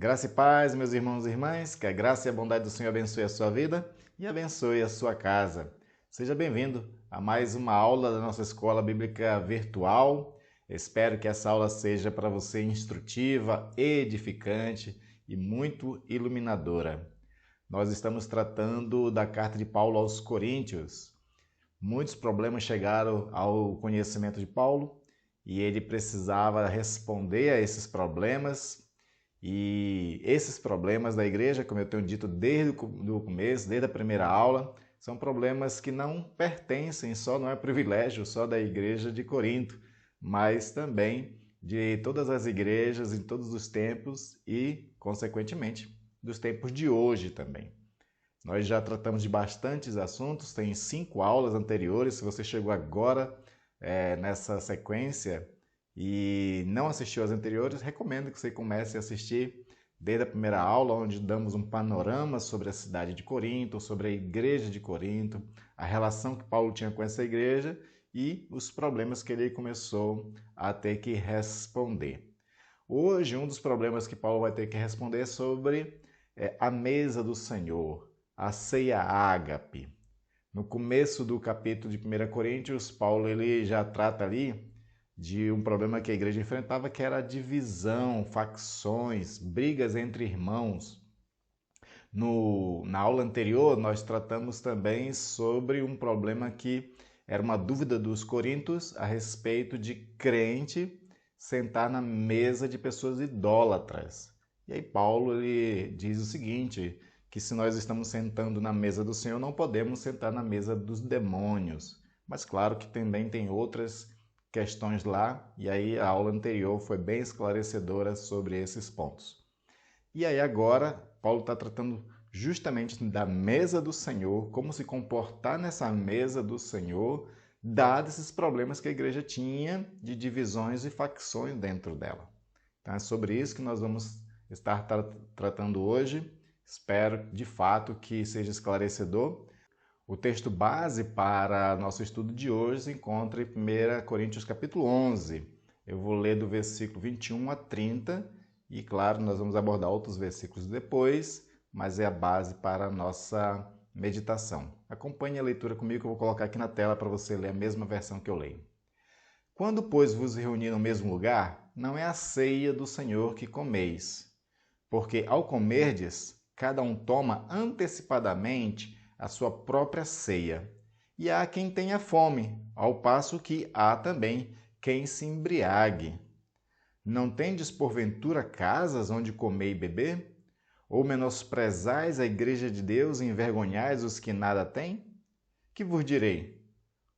Graça e paz, meus irmãos e irmãs, que a graça e a bondade do Senhor abençoe a sua vida e abençoe a sua casa. Seja bem-vindo a mais uma aula da nossa Escola Bíblica Virtual. Espero que essa aula seja para você instrutiva, edificante e muito iluminadora. Nós estamos tratando da carta de Paulo aos Coríntios. Muitos problemas chegaram ao conhecimento de Paulo e ele precisava responder a esses problemas. E esses problemas da igreja, como eu tenho dito desde o começo, desde a primeira aula, são problemas que não pertencem só, não é privilégio só da igreja de Corinto, mas também de todas as igrejas em todos os tempos e, consequentemente, dos tempos de hoje também. Nós já tratamos de bastantes assuntos, tem 5 aulas anteriores. Se você chegou agora nessa sequência e não assistiu às anteriores, recomendo que você comece a assistir desde a primeira aula, onde damos um panorama sobre a cidade de Corinto, sobre a igreja de Corinto, a relação que Paulo tinha com essa igreja e os problemas que ele começou a ter que responder. Hoje, um dos problemas que Paulo vai ter que responder é sobre a mesa do Senhor, a ceia ágape. No começo do capítulo de 1 Coríntios, Paulo ele já trata ali de um problema que a igreja enfrentava, que era a divisão, facções, brigas entre irmãos. Na aula anterior, nós tratamos também sobre um problema que era uma dúvida dos coríntios a respeito de crente sentar na mesa de pessoas idólatras. E aí Paulo ele diz o seguinte, que se nós estamos sentando na mesa do Senhor, não podemos sentar na mesa dos demônios. Mas claro que também tem outras questões lá, e aí a aula anterior foi bem esclarecedora sobre esses pontos. E aí agora, Paulo está tratando justamente da mesa do Senhor, como se comportar nessa mesa do Senhor, dados esses problemas que a igreja tinha de divisões e facções dentro dela. Então é sobre isso que nós vamos estar tratando hoje. Espero de fato que seja esclarecedor. O texto base para nosso estudo de hoje se encontra em 1 Coríntios capítulo 11. Eu vou ler do versículo 21 a 30 e, claro, nós vamos abordar outros versículos depois, mas é a base para a nossa meditação. Acompanhe a leitura comigo que eu vou colocar aqui na tela para você ler a mesma versão que eu leio. Quando, pois, vos reunir no mesmo lugar, não é a ceia do Senhor que comeis, porque ao comerdes, cada um toma antecipadamente a sua própria ceia. E há quem tenha fome, ao passo que há também quem se embriague. Não tendes porventura casas onde comer e beber? Ou menosprezais a igreja de Deus e envergonhais os que nada têm? Que vos direi?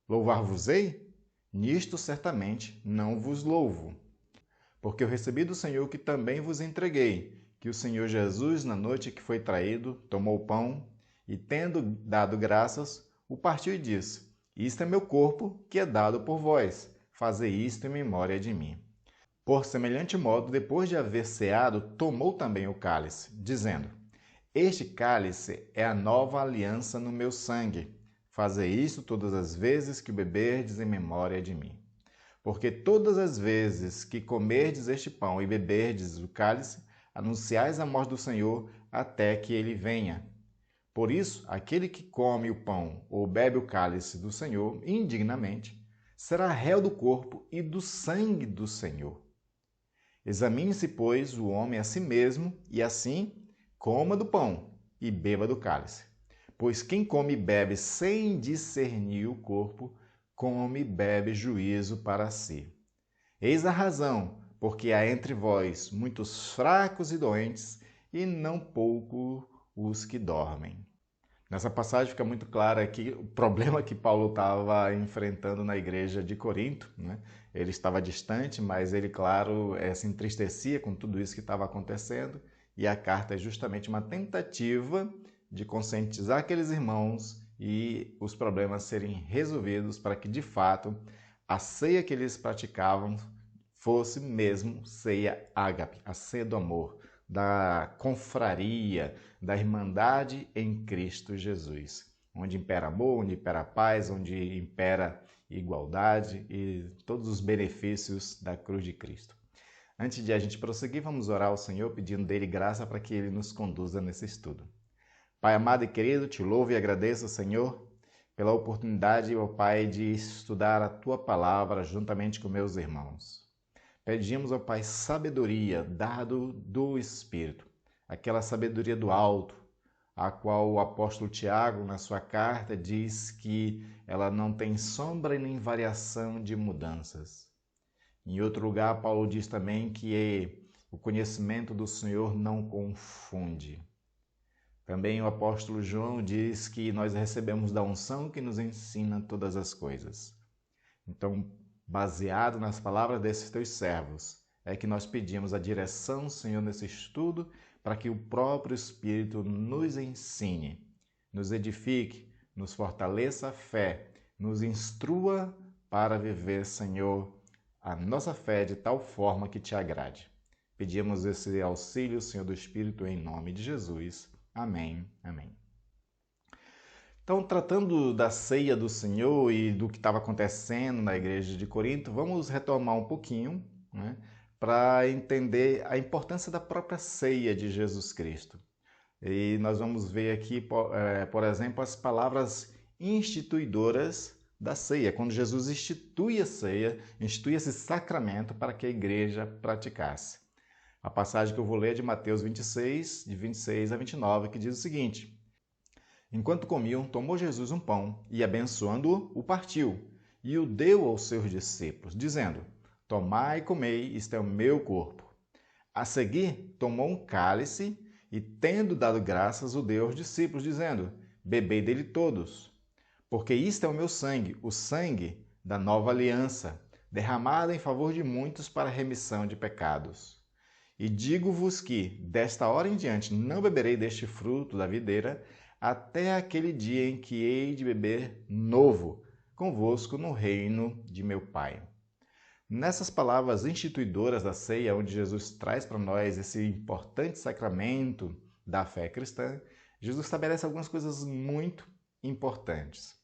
Louvar-vos-ei? Nisto certamente não vos louvo. Porque eu recebi do Senhor que também vos entreguei, que o Senhor Jesus, na noite que foi traído, tomou o pão e, tendo dado graças, o partiu e disse: Isto é meu corpo, que é dado por vós. Fazei isto em memória de mim. Por semelhante modo, depois de haver ceado, tomou também o cálice, dizendo: Este cálice é a nova aliança no meu sangue. Fazei isto todas as vezes que o beberdes em memória de mim. Porque todas as vezes que comerdes este pão e beberdes o cálice, anunciais a morte do Senhor até que ele venha. Por isso, aquele que come o pão ou bebe o cálice do Senhor indignamente, será réu do corpo e do sangue do Senhor. Examine-se, pois, o homem a si mesmo, e assim coma do pão e beba do cálice. Pois quem come e bebe sem discernir o corpo, come e bebe juízo para si. Eis a razão, porque há entre vós muitos fracos e doentes, e não pouco os que dormem. Nessa passagem fica muito claro aqui o problema que Paulo estava enfrentando na igreja de Corinto, né? Ele estava distante, mas ele, claro, se entristecia com tudo isso que estava acontecendo, e a carta é justamente uma tentativa de conscientizar aqueles irmãos e os problemas serem resolvidos para que, de fato, a ceia que eles praticavam fosse mesmo ceia ágape, a ceia do amor, da confraria, da irmandade em Cristo Jesus, onde impera amor, onde impera paz, onde impera igualdade e todos os benefícios da cruz de Cristo. Antes de a gente prosseguir, vamos orar ao Senhor pedindo dele graça para que ele nos conduza nesse estudo. Pai amado e querido, te louvo e agradeço, Senhor, pela oportunidade, ó Pai, de estudar a Tua Palavra juntamente com meus irmãos. Pedimos, ó Pai, sabedoria dado do Espírito, aquela sabedoria do alto, a qual o apóstolo Tiago, na sua carta, diz que ela não tem sombra e nem variação de mudanças. Em outro lugar, Paulo diz também que o conhecimento do Senhor não confunde. Também o apóstolo João diz que nós recebemos da unção que nos ensina todas as coisas. Então, baseado nas palavras desses teus servos, é que nós pedimos a direção, Senhor, nesse estudo, para que o próprio Espírito nos ensine, nos edifique, nos fortaleça a fé, nos instrua para viver, Senhor, a nossa fé de tal forma que te agrade. Pedimos esse auxílio, Senhor do Espírito, em nome de Jesus. Amém, amém. Então, tratando da ceia do Senhor e do que estava acontecendo na igreja de Corinto, vamos retomar um pouquinho, né, para entender a importância da própria ceia de Jesus Cristo. E nós vamos ver aqui, por exemplo, as palavras instituidoras da ceia, quando Jesus institui a ceia, institui esse sacramento para que a igreja praticasse. A passagem que eu vou ler é de Mateus 26, de 26 a 29, que diz o seguinte: Enquanto comiam, tomou Jesus um pão e, abençoando-o, o partiu e o deu aos seus discípulos, dizendo: Tomai e comei, isto é o meu corpo. A seguir, tomou um cálice e, tendo dado graças, o deu aos discípulos, dizendo: Bebei dele todos, porque isto é o meu sangue, o sangue da nova aliança, derramado em favor de muitos para a remissão de pecados. E digo-vos que, desta hora em diante, não beberei deste fruto da videira, até aquele dia em que hei de beber novo convosco no reino de meu Pai. Nessas palavras instituidoras da ceia, onde Jesus traz para nós esse importante sacramento da fé cristã, Jesus estabelece algumas coisas muito importantes.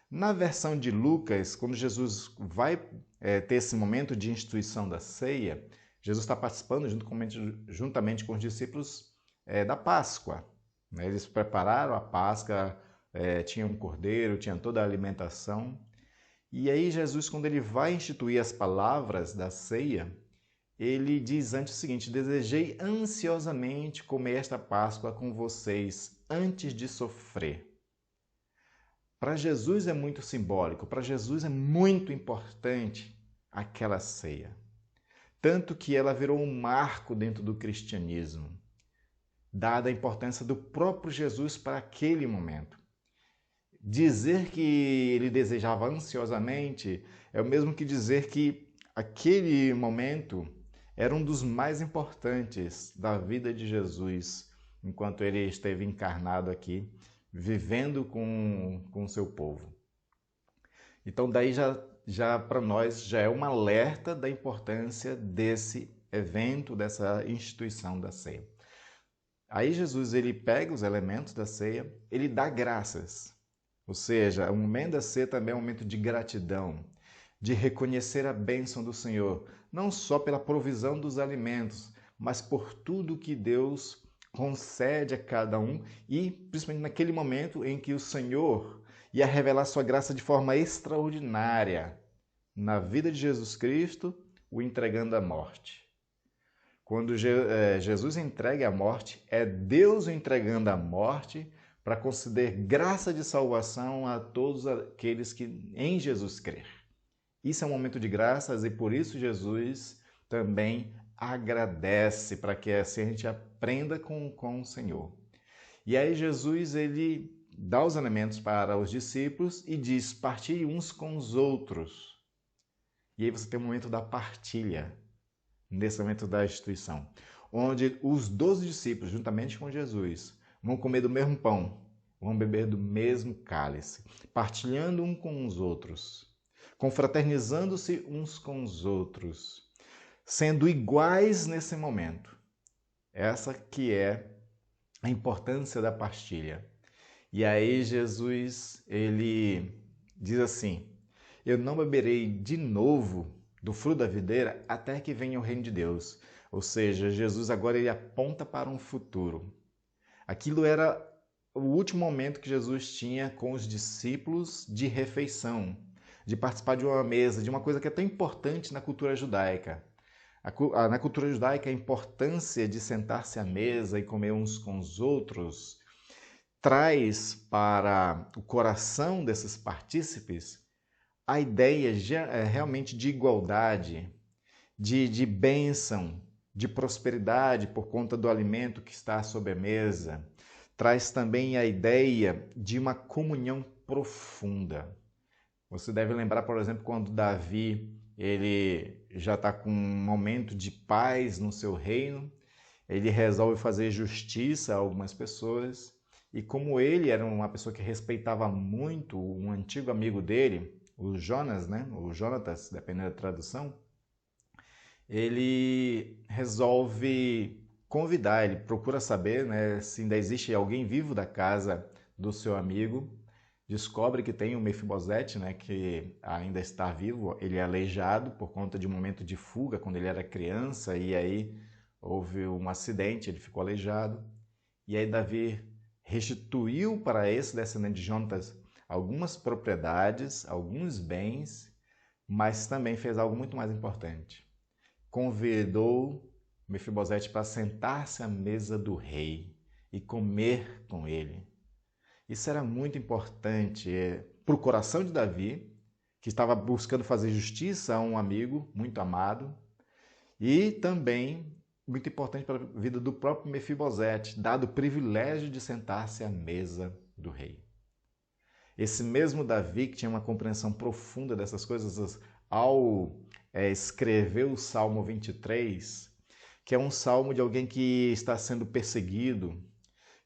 Na versão de Lucas, quando Jesus vai ter esse momento de instituição da ceia, Jesus está participando juntamente com os discípulos da Páscoa. Eles prepararam a Páscoa, tinha um cordeiro, tinha toda a alimentação. E aí Jesus, quando ele vai instituir as palavras da ceia, ele diz antes o seguinte: Desejei ansiosamente comer esta Páscoa com vocês antes de sofrer. Para Jesus é muito simbólico, para Jesus é muito importante aquela ceia. Tanto que ela virou um marco dentro do cristianismo, dada a importância do próprio Jesus para aquele momento. Dizer que ele desejava ansiosamente é o mesmo que dizer que aquele momento era um dos mais importantes da vida de Jesus, enquanto ele esteve encarnado aqui, vivendo com o seu povo. Então daí já para nós já é um alerta da importância desse evento, dessa instituição da ceia. Aí Jesus ele pega os elementos da ceia, ele dá graças. Ou seja, o momento da ceia também é um momento de gratidão, de reconhecer a bênção do Senhor, não só pela provisão dos alimentos, mas por tudo que Deus concede a cada um e principalmente naquele momento em que o Senhor ia revelar sua graça de forma extraordinária na vida de Jesus Cristo, o entregando à morte. Quando Jesus entrega a morte, é Deus o entregando à morte para conceder graça de salvação a todos aqueles que em Jesus crer. Isso é um momento de graças e por isso Jesus também agradece, para que assim a gente aprenda com o Senhor. E aí Jesus ele dá os elementos para os discípulos e diz: partilhe uns com os outros. E aí você tem o momento da partilha, nesse momento da instituição, onde os 12 discípulos, juntamente com Jesus, vão comer do mesmo pão, vão beber do mesmo cálice, partilhando um com os outros, confraternizando-se uns com os outros, sendo iguais nesse momento. Essa que é a importância da partilha. E aí Jesus, ele diz assim: eu não beberei de novo do fruto da videira até que venha o reino de Deus. Ou seja, Jesus agora ele aponta para um futuro. Aquilo era o último momento que Jesus tinha com os discípulos de refeição, de participar de uma mesa, de uma coisa que é tão importante na cultura judaica. Na cultura judaica, a importância de sentar-se à mesa e comer uns com os outros traz para o coração desses partícipes a ideia realmente de igualdade, de bênção, de prosperidade por conta do alimento que está sobre a mesa. Traz também a ideia de uma comunhão profunda. Você deve lembrar, por exemplo, quando Davi ele já está com um momento de paz no seu reino, ele resolve fazer justiça a algumas pessoas, e como ele era uma pessoa que respeitava muito um antigo amigo dele, o Jonas, né? O Jonatas, dependendo da tradução, ele resolve convidar, ele procura saber, né, se ainda existe alguém vivo da casa do seu amigo, descobre que tem o Mefibosete, né, que ainda está vivo, ele é aleijado por conta de um momento de fuga quando ele era criança, e aí houve um acidente, ele ficou aleijado, e aí Davi restituiu para esse descendente de Jonatas algumas propriedades, alguns bens, mas também fez algo muito mais importante. Convidou Mefibosete para sentar-se à mesa do rei e comer com ele. Isso era muito importante para o coração de Davi, que estava buscando fazer justiça a um amigo muito amado, e também muito importante para a vida do próprio Mefibosete, dado o privilégio de sentar-se à mesa do rei. Esse mesmo Davi, que tinha uma compreensão profunda dessas coisas, ao escrever o Salmo 23, que é um salmo de alguém que está sendo perseguido,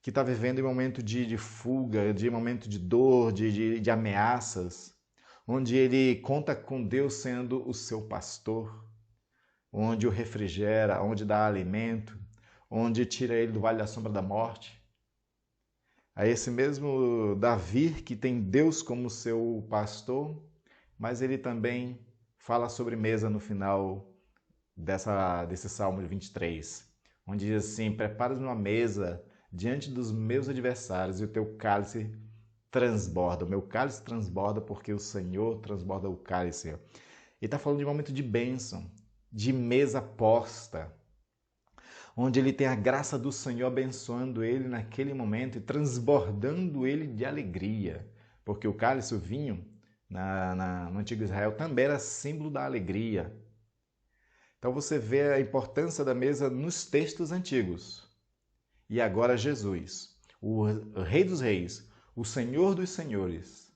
que está vivendo em um momento de fuga, de momento de dor, de ameaças, onde ele conta com Deus sendo o seu pastor, onde o refrigera, onde dá alimento, onde tira ele do vale da sombra da morte. A esse mesmo Davi, que tem Deus como seu pastor, mas ele também fala sobre mesa no final desse Salmo 23, onde diz assim: preparas uma mesa diante dos meus adversários e o teu cálice transborda. O meu cálice transborda porque o Senhor transborda o cálice. Ele está falando de um momento de bênção, de mesa posta, onde ele tem a graça do Senhor abençoando ele naquele momento e transbordando ele de alegria, porque o cálice, o vinho, no antigo Israel também era símbolo da alegria. Então você vê a importância da mesa nos textos antigos. E agora Jesus, o Rei dos Reis, o Senhor dos Senhores,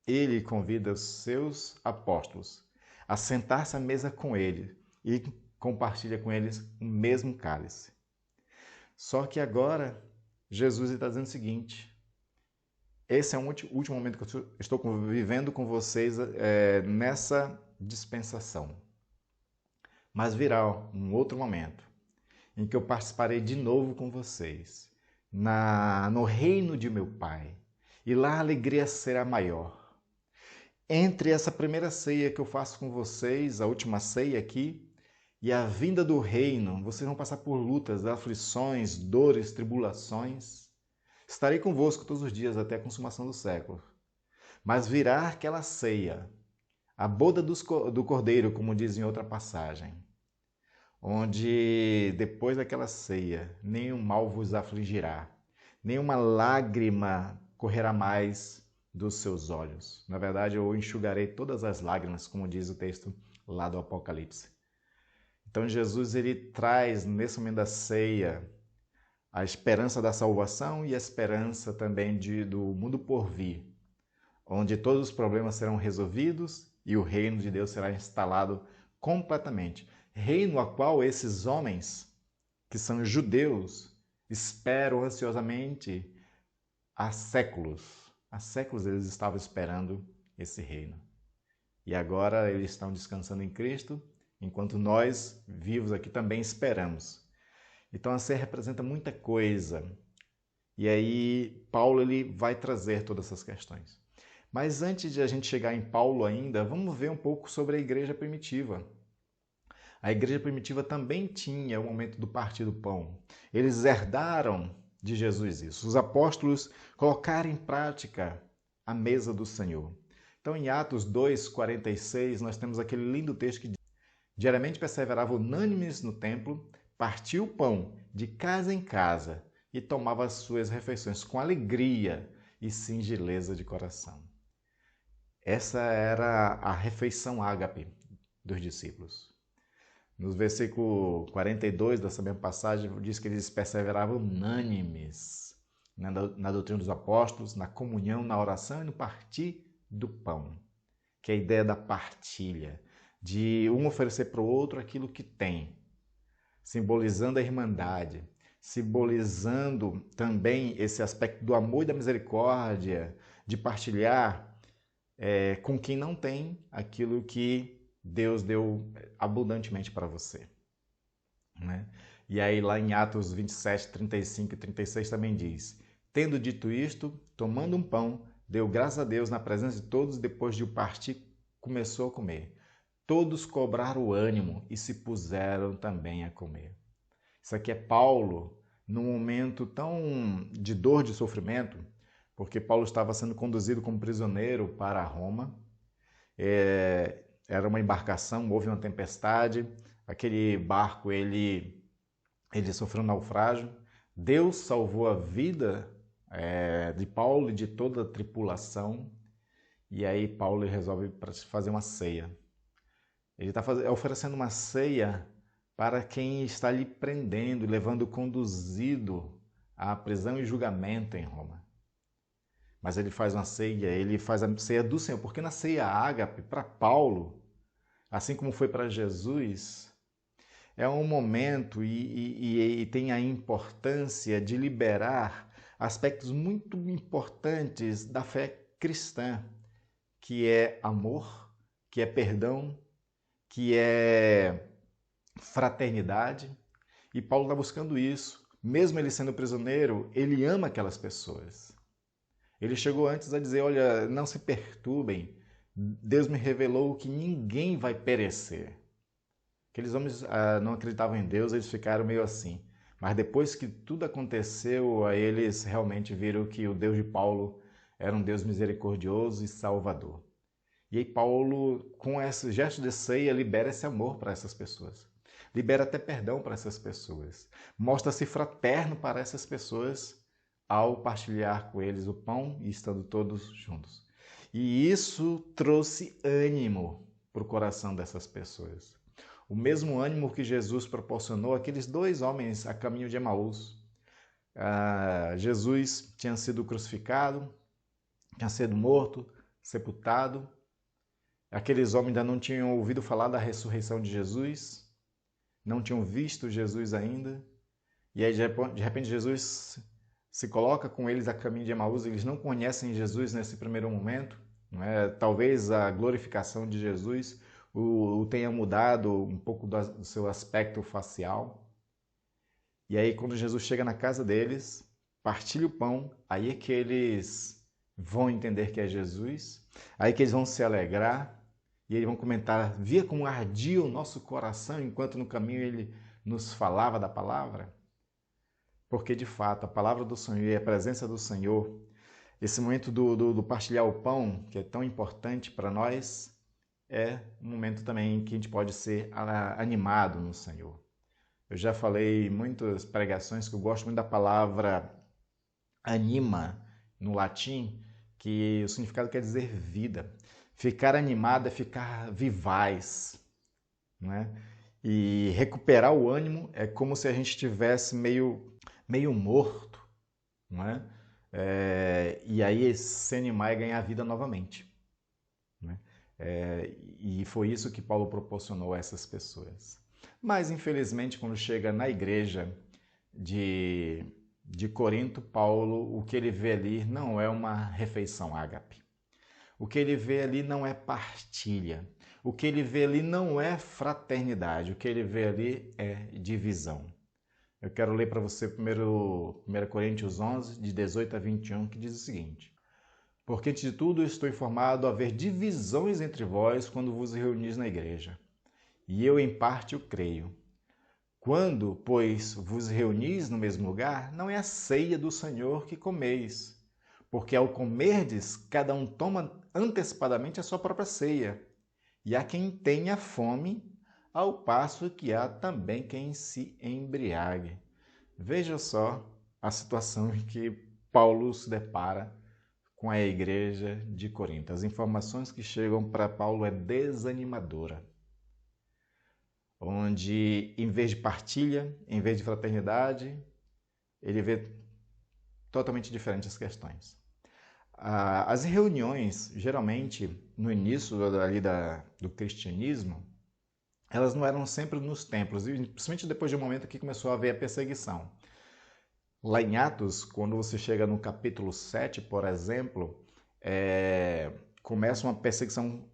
ele convida os seus apóstolos a sentar-se à mesa com ele e compartilha com eles o mesmo cálice. Só que agora Jesus está dizendo o seguinte: esse é o último momento que eu estou vivendo com vocês nessa dispensação. Mas virá um outro momento em que eu participarei de novo com vocês no reino de meu Pai, e lá a alegria será maior. Entre essa primeira ceia que eu faço com vocês, a última ceia aqui, e a vinda do reino, vocês vão passar por lutas, aflições, dores, tribulações. Estarei convosco todos os dias até a consumação do século. Mas virá aquela ceia, a boda do Cordeiro, como diz em outra passagem, onde depois daquela ceia nenhum mal vos afligirá, nenhuma lágrima correrá mais dos seus olhos. Na verdade, eu enxugarei todas as lágrimas, como diz o texto lá do Apocalipse. Então Jesus ele traz nesse momento da ceia a esperança da salvação e a esperança também do mundo por vir, onde todos os problemas serão resolvidos e o reino de Deus será instalado completamente. Reino a qual esses homens, que são judeus, esperam ansiosamente há séculos. Há séculos eles estavam esperando esse reino. E agora eles estão descansando em Cristo, enquanto nós, vivos aqui, também esperamos. Então a ceia representa muita coisa. E aí Paulo ele vai trazer todas essas questões. Mas antes de a gente chegar em Paulo ainda, vamos ver um pouco sobre a igreja primitiva. A igreja primitiva também tinha o momento do partir do pão. Eles herdaram de Jesus isso. Os apóstolos colocaram em prática a mesa do Senhor. Então, em Atos 2:46, nós temos aquele lindo texto que diz: diariamente perseverava unânimes no templo, partia o pão de casa em casa e tomava as suas refeições com alegria e singeleza de coração. Essa era a refeição ágape dos discípulos. No versículo 42 dessa mesma passagem, diz que eles perseveravam unânimes na doutrina dos apóstolos, na comunhão, na oração e no partir do pão, que é a ideia da partilha, de um oferecer para o outro aquilo que tem, simbolizando a irmandade, simbolizando também esse aspecto do amor e da misericórdia, de partilhar com quem não tem aquilo que Deus deu abundantemente para você. Né? E aí lá em Atos 27, 35 e 36 também diz: tendo dito isto, tomando um pão, deu graças a Deus na presença de todos, depois de o partir, começou a comer. Todos cobraram o ânimo e se puseram também a comer. Isso aqui é Paulo num momento tão de dor, de sofrimento, porque Paulo estava sendo conduzido como prisioneiro para Roma. Era uma embarcação, houve uma tempestade, aquele barco ele sofreu um naufrágio. Deus salvou a vida de Paulo e de toda a tripulação. E aí Paulo resolve fazer uma ceia. Ele está oferecendo uma ceia para quem está lhe prendendo, levando conduzido à prisão e julgamento em Roma. Mas ele faz uma ceia, ele faz a ceia do Senhor, porque na ceia ágape, para Paulo, assim como foi para Jesus, é um momento e tem a importância de liberar aspectos muito importantes da fé cristã, que é amor, que é perdão, que é fraternidade. E Paulo está buscando isso. Mesmo ele sendo prisioneiro, ele ama aquelas pessoas. Ele chegou antes a dizer: olha, não se perturbem, Deus me revelou que ninguém vai perecer. Aqueles homens não acreditavam em Deus, eles ficaram meio assim. Mas depois que tudo aconteceu, aí eles realmente viram que o Deus de Paulo era um Deus misericordioso e salvador. E aí Paulo, com esse gesto de ceia, libera esse amor para essas pessoas. Libera até perdão para essas pessoas. Mostra-se fraterno para essas pessoas ao partilhar com eles o pão e estando todos juntos. E isso trouxe ânimo para o coração dessas pessoas. O mesmo ânimo que Jesus proporcionou àqueles dois homens a caminho de Emaús. Jesus tinha sido crucificado, tinha sido morto, sepultado. Aqueles homens ainda não tinham ouvido falar da ressurreição de Jesus, não tinham visto Jesus ainda. E aí, de repente, Jesus se coloca com eles a caminho de Emaús. Eles não conhecem Jesus nesse primeiro momento. Não é? Talvez a glorificação de Jesus o tenha mudado um pouco do seu aspecto facial. E aí, quando Jesus chega na casa deles, partilha o pão, aí é que eles vão entender que é Jesus, aí que eles vão se alegrar, e eles vão comentar: via como ardia o nosso coração enquanto no caminho ele nos falava da palavra. Porque, de fato, a palavra do Senhor e a presença do Senhor, esse momento do partilhar o pão, que é tão importante para nós, é um momento também em que a gente pode ser animado no Senhor. Eu já falei em muitas pregações que eu gosto muito da palavra anima, no latim, que o significado quer dizer vida. Ficar animado é ficar vivaz, não é? E recuperar o ânimo é como se a gente estivesse meio morto, não é? E aí se animar é ganhar vida novamente. Né? E foi isso que Paulo proporcionou a essas pessoas. Mas, infelizmente, quando chega na igreja de Corinto, Paulo, o que ele vê ali não é uma refeição ágape. O que ele vê ali não é partilha. O que ele vê ali não é fraternidade. O que ele vê ali é divisão. Eu quero ler para você 1 Coríntios 11, de 18 a 21, que diz o seguinte: Porque antes de tudo estou informado a haver divisões entre vós quando vos reunis na igreja. E eu em parte o creio. Quando, pois, vos reunis no mesmo lugar, não é a ceia do Senhor que comeis, porque ao comerdes, cada um toma antecipadamente a sua própria ceia. E há quem tenha fome, ao passo que há também quem se embriague. Veja só a situação em que Paulo se depara com a igreja de Corinto. As informações que chegam para Paulo é desanimadora, onde em vez de partilha, em vez de fraternidade, ele vê totalmente diferentes as questões. As reuniões, geralmente, no início ali do cristianismo, elas não eram sempre nos templos, e principalmente depois de um momento que começou a haver a perseguição. Lá em Atos, quando você chega no capítulo 7, por exemplo, começa uma perseguição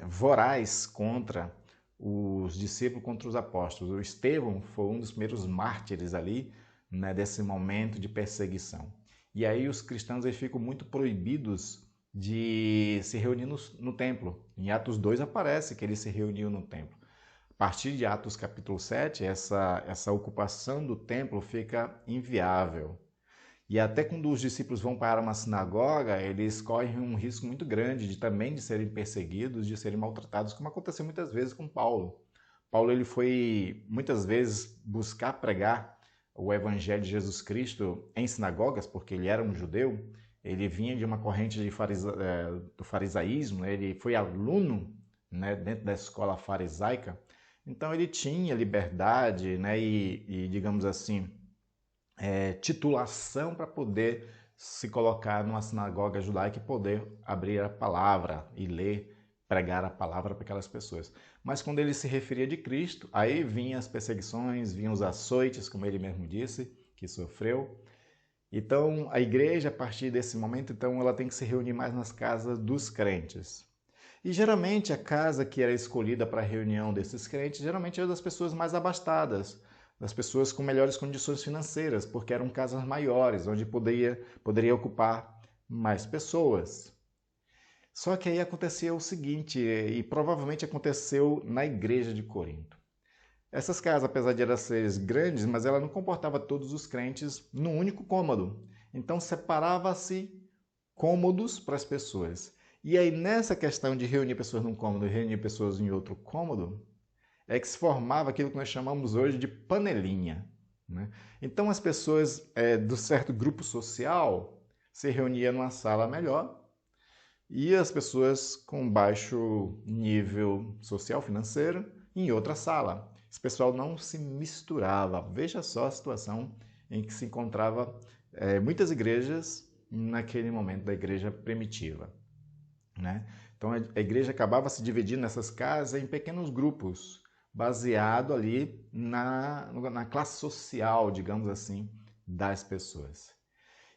voraz contra os discípulos, contra os apóstolos. O Estevão foi um dos primeiros mártires ali, né, desse momento de perseguição. E aí os cristãos eles ficam muito proibidos de se reunir no templo. Em Atos 2 aparece que eles se reuniam no templo. A partir de Atos capítulo 7, essa ocupação do templo fica inviável. E até quando os discípulos vão para uma sinagoga, eles correm um risco muito grande também de serem perseguidos, de serem maltratados, como aconteceu muitas vezes com Paulo. Paulo ele foi muitas vezes buscar pregar o evangelho de Jesus Cristo em sinagogas, porque ele era um judeu, ele vinha de uma corrente do farisaísmo, né? Ele foi aluno, né, dentro da escola farisaica, então ele tinha liberdade, né, e digamos assim, titulação para poder se colocar numa sinagoga judaica e poder abrir a palavra e ler, pregar a palavra para aquelas pessoas. Mas quando ele se referia de Cristo, aí vinham as perseguições, vinham os açoites, como ele mesmo disse, que sofreu. Então, a igreja, a partir desse momento, então, ela tem que se reunir mais nas casas dos crentes. E geralmente a casa que era escolhida para a reunião desses crentes, geralmente era das pessoas mais abastadas, das pessoas com melhores condições financeiras, porque eram casas maiores, onde poderia ocupar mais pessoas. Só que aí aconteceu o seguinte, e provavelmente aconteceu na igreja de Corinto. Essas casas, apesar de elas serem grandes, mas ela não comportava todos os crentes num único cômodo. Então separava-se cômodos para as pessoas. E aí, nessa questão de reunir pessoas num cômodo e reunir pessoas em outro cômodo, é que se formava aquilo que nós chamamos hoje de panelinha, né? Então, as pessoas do certo grupo social se reuniam numa sala melhor e as pessoas com baixo nível social financeiro em outra sala. Esse pessoal não se misturava. Veja só a situação em que se encontrava muitas igrejas naquele momento da igreja primitiva, né? Então a igreja acabava se dividindo nessas casas em pequenos grupos, baseado ali na classe social, digamos assim, das pessoas.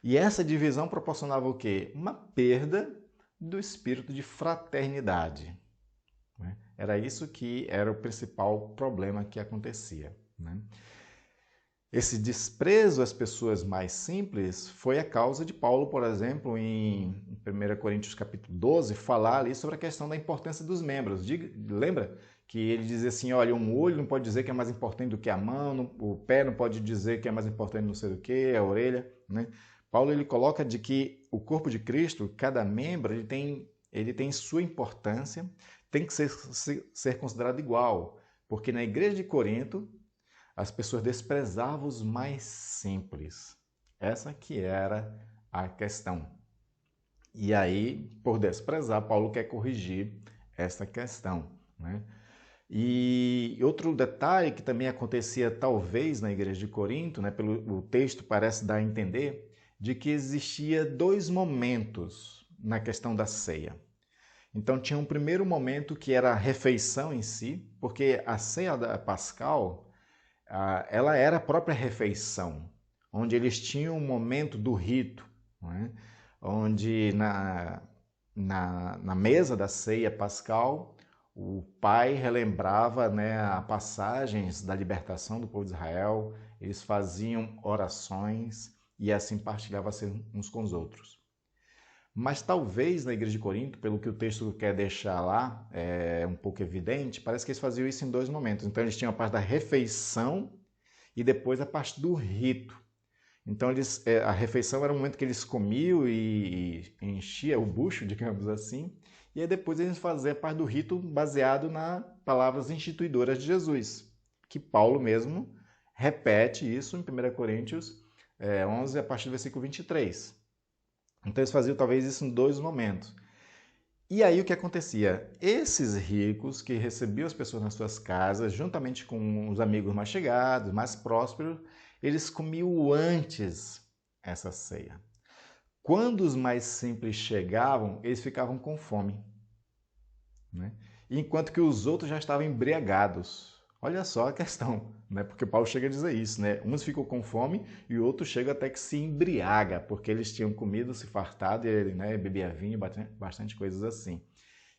E essa divisão proporcionava o quê? Uma perda do espírito de fraternidade, né? Era isso que era o principal problema que acontecia, né? Esse desprezo às pessoas mais simples foi a causa de Paulo, por exemplo, em 1 Coríntios capítulo 12, falar ali sobre a questão da importância dos membros. Lembra que ele dizia assim, olha, um olho não pode dizer que é mais importante do que a mão, o pé não pode dizer que é mais importante não sei do que, a orelha, né? Paulo ele coloca de que o corpo de Cristo, cada membro, ele tem sua importância, tem que ser considerado igual, porque na igreja de Corinto, as pessoas desprezavam os mais simples. Essa que era a questão. E aí, por desprezar, Paulo quer corrigir essa questão, né? E outro detalhe que também acontecia talvez na igreja de Corinto, né, pelo o texto parece dar a entender, de que existia dois momentos na questão da ceia. Então tinha um primeiro momento que era a refeição em si, porque a ceia pascal ela era a própria refeição, onde eles tinham um momento do rito, não é? Onde na mesa da ceia pascal, o pai relembrava, né, as passagens da libertação do povo de Israel, eles faziam orações e assim partilhavam uns com os outros. Mas talvez na igreja de Corinto, pelo que o texto quer deixar lá, é um pouco evidente, parece que eles faziam isso em dois momentos. Então eles tinham a parte da refeição e depois a parte do rito. Então a refeição era o momento que eles comiam e enchia o bucho, digamos assim, e aí depois eles faziam a parte do rito baseado nas palavras instituidoras de Jesus, que Paulo mesmo repete isso em 1 Coríntios 11, a partir do versículo 23. Então eles faziam talvez isso em dois momentos. E aí o que acontecia? Esses ricos que recebiam as pessoas nas suas casas, juntamente com os amigos mais chegados, mais prósperos, eles comiam antes essa ceia. Quando os mais simples chegavam, eles ficavam com fome, né? Enquanto que os outros já estavam embriagados. Olha só a questão, né? Porque Paulo chega a dizer isso, né? Uns ficam com fome e outros chegam até que se embriaga, porque eles tinham comido, se fartado, e ele, né, bebia vinho, bastante coisas assim.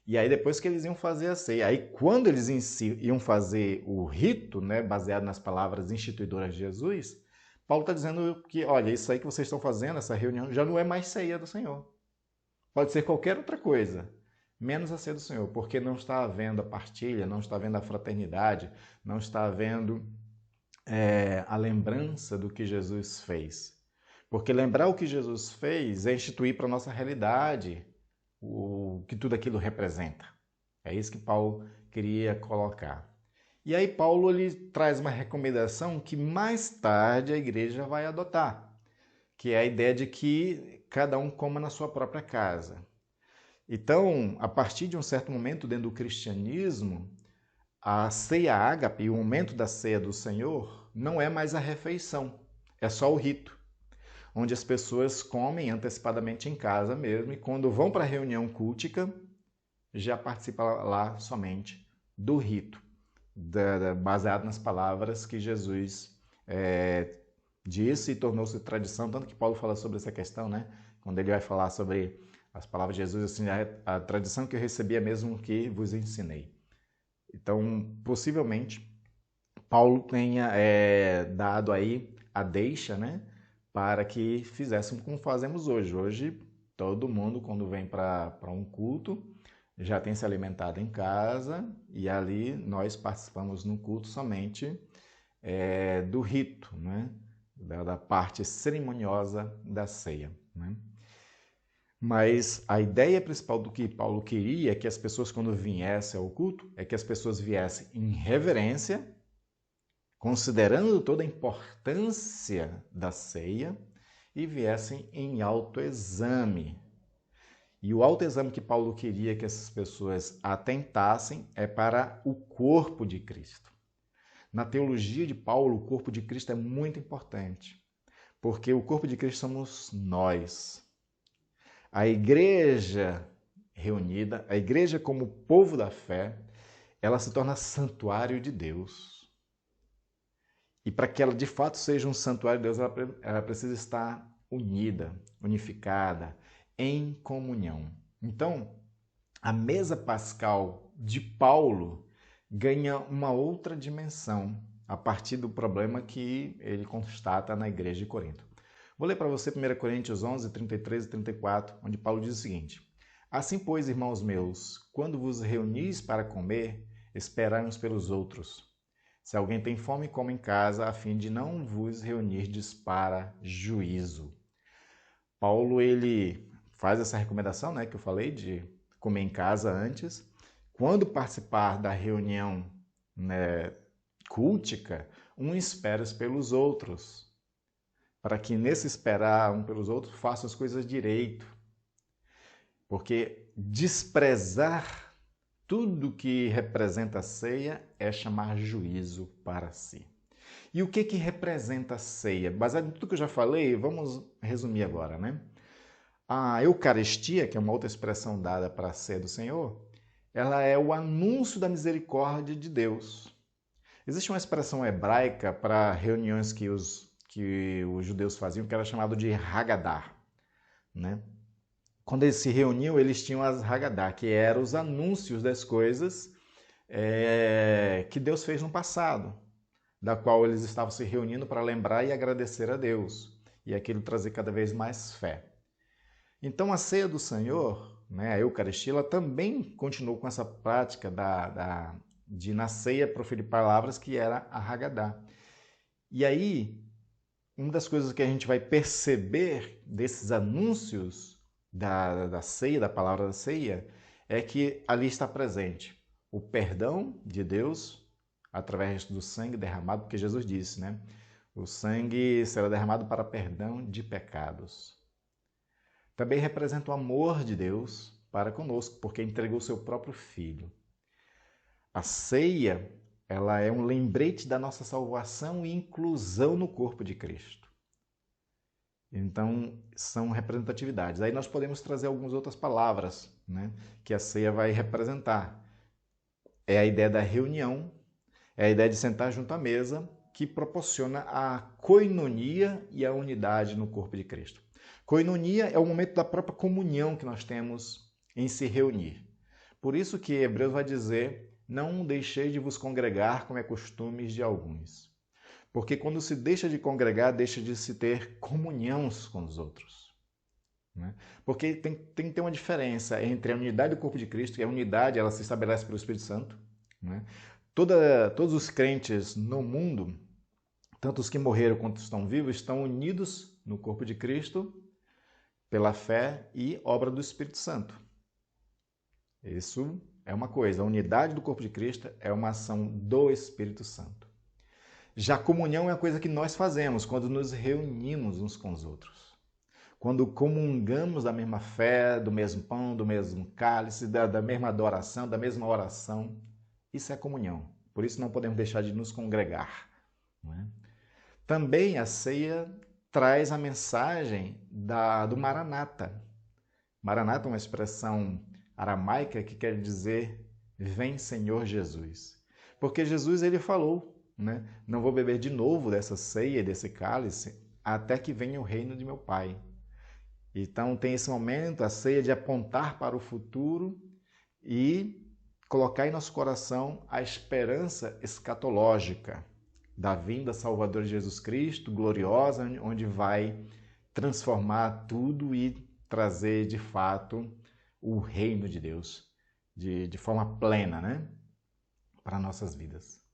E aí depois que eles iam fazer a ceia, aí quando eles iam fazer o rito, né, baseado nas palavras instituidoras de Jesus, Paulo está dizendo que, olha, isso aí que vocês estão fazendo, essa reunião, já não é mais ceia do Senhor. Pode ser qualquer outra coisa, menos a ceia do Senhor, porque não está havendo a partilha, não está havendo a fraternidade, não está havendo a lembrança do que Jesus fez. Porque lembrar o que Jesus fez é instituir para a nossa realidade o que tudo aquilo representa. É isso que Paulo queria colocar. E aí Paulo ele traz uma recomendação que mais tarde a igreja vai adotar, que é a ideia de que cada um coma na sua própria casa. Então, a partir de um certo momento dentro do cristianismo, a ceia ágape, o momento da ceia do Senhor, não é mais a refeição, é só o rito, onde as pessoas comem antecipadamente em casa mesmo e quando vão para a reunião cultica, já participa lá somente do rito, baseado nas palavras que Jesus disse e tornou-se tradição, tanto que Paulo fala sobre essa questão, né? Quando ele vai falar sobre as palavras de Jesus, assim, a tradição que eu recebi é mesmo que vos ensinei. Então, possivelmente, Paulo tenha dado aí a deixa, né, para que fizéssemos como fazemos hoje. Hoje, todo mundo, quando vem para um culto, já tem se alimentado em casa e ali nós participamos no culto somente do rito, né, da parte cerimoniosa da ceia, né? Mas a ideia principal do que Paulo queria é que as pessoas, quando viessem ao culto, é que as pessoas viessem em reverência, considerando toda a importância da ceia, e viessem em autoexame. E o autoexame que Paulo queria que essas pessoas atentassem é para o corpo de Cristo. Na teologia de Paulo, o corpo de Cristo é muito importante, porque o corpo de Cristo somos nós. A igreja reunida, a igreja como povo da fé, ela se torna santuário de Deus. E para que ela de fato seja um santuário de Deus, ela precisa estar unida, unificada, em comunhão. Então, a mesa pascal de Paulo ganha uma outra dimensão a partir do problema que ele constata na igreja de Corinto. Vou ler para você 1 Coríntios 11, 33 e 34, onde Paulo diz o seguinte: Assim, pois, irmãos meus, quando vos reunis para comer, esperai uns pelos outros. Se alguém tem fome, coma em casa, a fim de não vos reunirdes para juízo. Paulo ele faz essa recomendação, né, que eu falei, de comer em casa antes. Quando participar da reunião, né, cultica, um espera pelos outros, para que nesse esperar um pelos outros façam as coisas direito. Porque desprezar tudo que representa a ceia é chamar juízo para si. E o que representa a ceia? Baseado em tudo que eu já falei, vamos resumir agora, né? A Eucaristia, que é uma outra expressão dada para a ceia do Senhor, ela é o anúncio da misericórdia de Deus. Existe uma expressão hebraica para reuniões que os judeus faziam, que era chamado de Haggadah, né? Quando eles se reuniam, eles tinham as Haggadah, que eram os anúncios das coisas que Deus fez no passado, da qual eles estavam se reunindo para lembrar e agradecer a Deus, e aquilo trazer cada vez mais fé. Então, a ceia do Senhor, né, a Eucaristia, ela também continuou com essa prática de na ceia proferir palavras que era a Haggadah. E aí, uma das coisas que a gente vai perceber desses anúncios da ceia, da palavra da ceia, é que ali está presente o perdão de Deus através do sangue derramado, porque Jesus disse, né? O sangue será derramado para perdão de pecados. Também representa o amor de Deus para conosco, porque entregou seu próprio Filho. A ceia, ela é um lembrete da nossa salvação e inclusão no corpo de Cristo. Então, são representatividades. Aí nós podemos trazer algumas outras palavras, né, que a ceia vai representar. É a ideia da reunião, é a ideia de sentar junto à mesa, que proporciona a coinonia e a unidade no corpo de Cristo. Coinonia é o momento da própria comunhão que nós temos em se reunir. Por isso que Hebreus vai dizer, não deixei de vos congregar como é costume de alguns. Porque quando se deixa de congregar, deixa de se ter comunhão uns com os outros. Né? Porque tem que ter uma diferença entre a unidade do corpo de Cristo, e a unidade ela se estabelece pelo Espírito Santo. Né? Todos os crentes no mundo, tanto os que morreram quanto estão vivos, estão unidos no corpo de Cristo pela fé e obra do Espírito Santo. Isso é uma coisa. A unidade do corpo de Cristo é uma ação do Espírito Santo. Já a comunhão é uma coisa que nós fazemos quando nos reunimos uns com os outros. Quando comungamos da mesma fé, do mesmo pão, do mesmo cálice, da mesma adoração, da mesma oração. Isso é comunhão. Por isso não podemos deixar de nos congregar. Não é? Também a ceia traz a mensagem do Maranata. Maranata é uma expressão aramaica que quer dizer vem Senhor Jesus. Porque Jesus ele falou, né? Não vou beber de novo dessa ceia, desse cálice, até que venha o reino de meu Pai. Então tem esse momento, a ceia de apontar para o futuro e colocar em nosso coração a esperança escatológica da vinda salvadora de Jesus Cristo, gloriosa, onde vai transformar tudo e trazer de fato o reino de Deus de forma plena, né? Para nossas vidas.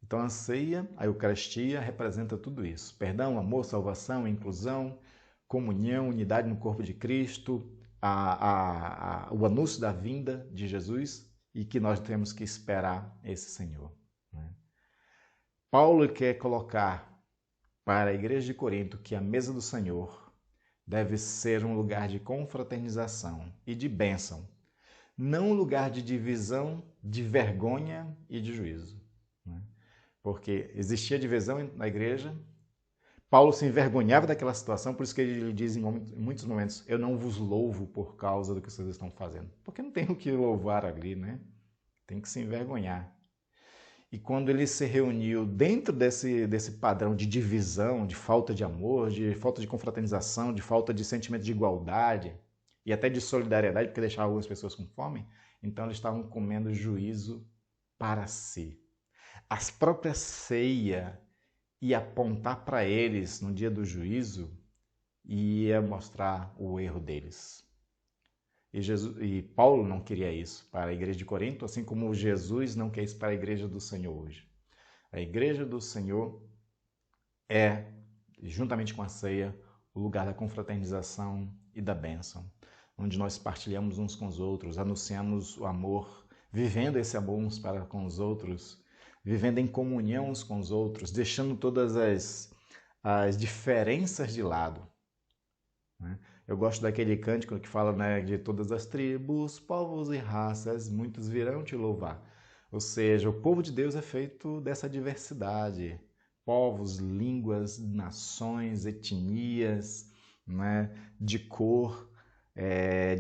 Então a ceia, a Eucaristia, representa tudo isso. Perdão, amor, salvação, inclusão, comunhão, unidade no corpo de Cristo, o anúncio da vinda de Jesus e que nós temos que esperar esse Senhor. Né? Paulo quer colocar para a igreja de Corinto que a mesa do Senhor deve ser um lugar de confraternização e de bênção, não um lugar de divisão, de vergonha e de juízo. Né? Porque existia divisão na igreja, Paulo se envergonhava daquela situação, por isso que ele diz em muitos momentos, eu não vos louvo por causa do que vocês estão fazendo. Porque não tem o que louvar ali, né? Tem que se envergonhar. E quando ele se reuniu dentro desse padrão de divisão, de falta de amor, de falta de confraternização, de falta de sentimento de igualdade e até de solidariedade, porque deixava algumas pessoas com fome, então eles estavam comendo juízo para si. As próprias ceia ia apontar para eles no dia do juízo e ia mostrar o erro deles. E Paulo não queria isso para a igreja de Corinto, assim como Jesus não quer isso para a igreja do Senhor hoje. A igreja do Senhor é, juntamente com a ceia, o lugar da confraternização e da bênção, onde nós partilhamos uns com os outros, anunciamos o amor, vivendo esse amor uns para com os outros, vivendo em comunhão uns com os outros, deixando todas as diferenças de lado. Né? Eu gosto daquele cântico que fala, né, de todas as tribos, povos e raças, muitos virão te louvar. Ou seja, o povo de Deus é feito dessa diversidade. Povos, línguas, nações, etnias, né, de cor,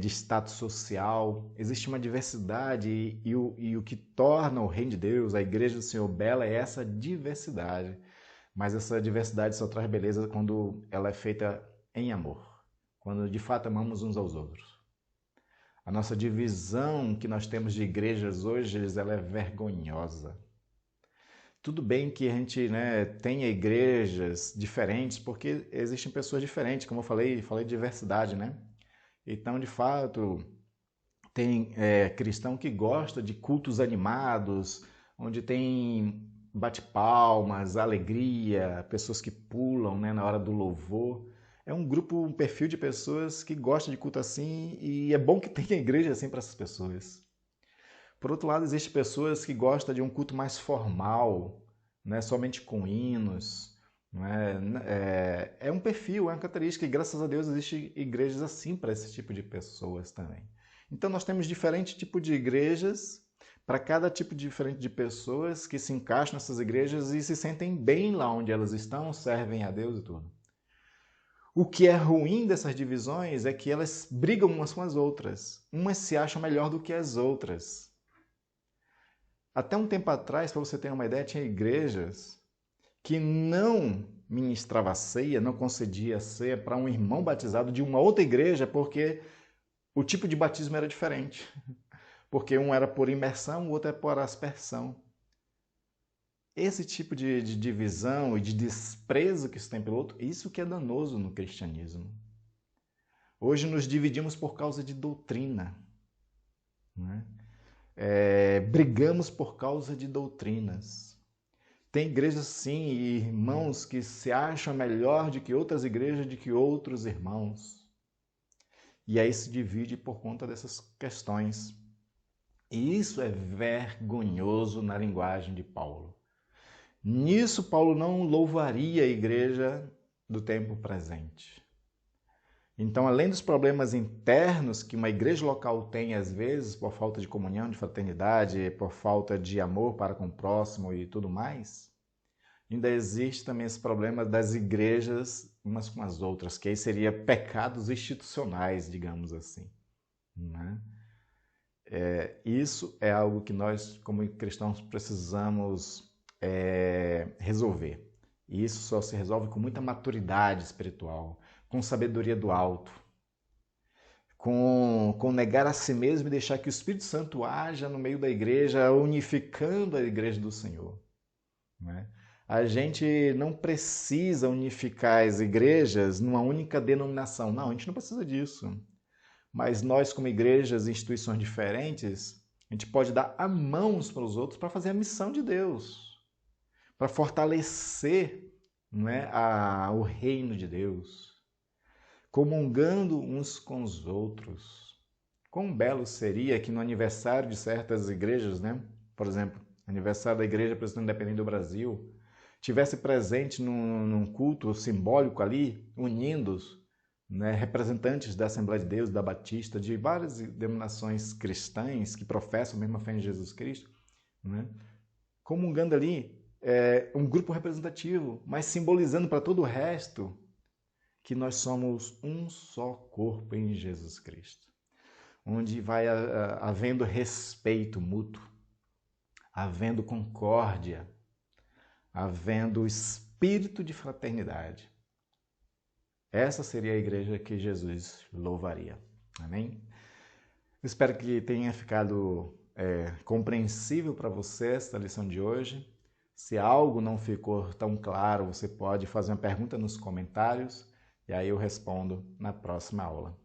de status social. Existe uma diversidade e o que torna o reino de Deus, a igreja do Senhor bela, é essa diversidade. Mas essa diversidade só traz beleza quando ela é feita em amor. Quando de fato amamos uns aos outros. A nossa divisão que nós temos de igrejas hoje, ela é vergonhosa. Tudo bem que a gente, né, tenha igrejas diferentes, porque existem pessoas diferentes, como eu falei de diversidade, né? Então, de fato, tem cristão que gosta de cultos animados, onde tem bate-palmas, alegria, pessoas que pulam, né, na hora do louvor. É um grupo, um perfil de pessoas que gosta de culto assim e é bom que tenha igreja assim para essas pessoas. Por outro lado, existem pessoas que gostam de um culto mais formal, né, somente com hinos. Não é um perfil, é uma característica e graças a Deus existem igrejas assim para esse tipo de pessoas também. Então nós temos diferentes tipos de igrejas para cada tipo diferente de pessoas que se encaixam nessas igrejas e se sentem bem lá onde elas estão, servem a Deus e tudo. O que é ruim dessas divisões é que elas brigam umas com as outras. Umas se acham melhor do que as outras. Até um tempo atrás, para você ter uma ideia, tinha igrejas que não ministrava ceia, não concedia ceia para um irmão batizado de uma outra igreja, porque o tipo de batismo era diferente. Porque um era por imersão, o outro é por aspersão. Esse tipo de divisão e de desprezo que se tem pelo outro, isso que é danoso no cristianismo. Hoje nos dividimos por causa de doutrina. Né? Brigamos por causa de doutrinas. Tem igrejas sim e irmãos que se acham melhor do que outras igrejas, de que outros irmãos. E aí se divide por conta dessas questões. E isso é vergonhoso na linguagem de Paulo. Nisso Paulo não louvaria a igreja do tempo presente. Então, além dos problemas internos que uma igreja local tem às vezes, por falta de comunhão, de fraternidade, por falta de amor para com o próximo e tudo mais, ainda existe também esse problema das igrejas umas com as outras, que aí seria pecados institucionais, digamos assim. Né? Isso é algo que nós, como cristãos, precisamos resolver. E isso só se resolve com muita maturidade espiritual, com sabedoria do alto, com negar a si mesmo e deixar que o Espírito Santo haja no meio da igreja, unificando a igreja do Senhor. Né? A gente não precisa unificar as igrejas numa única denominação. Não, a gente não precisa disso. Mas nós, como igrejas e instituições diferentes, a gente pode dar a mão uns para os outros para fazer a missão de Deus, para fortalecer o reino de Deus, comungando uns com os outros. Quão belo seria que no aniversário de certas igrejas, por exemplo, aniversário da Igreja Presbiteriana Independente do Brasil, tivesse presente num culto simbólico ali, unindo-os, representantes da Assembleia de Deus, da Batista, de várias denominações cristãs que professam a mesma fé em Jesus Cristo, comungando ali um grupo representativo, mas simbolizando para todo o resto que nós somos um só corpo em Jesus Cristo, onde vai havendo respeito mútuo, havendo concórdia, havendo espírito de fraternidade. Essa seria a igreja que Jesus louvaria. Amém? Espero que tenha ficado compreensível para você esta lição de hoje. Se algo não ficou tão claro, você pode fazer uma pergunta nos comentários e aí eu respondo na próxima aula.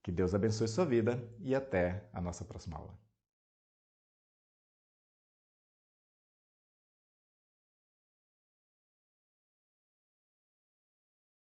Que Deus abençoe sua vida e até a nossa próxima aula.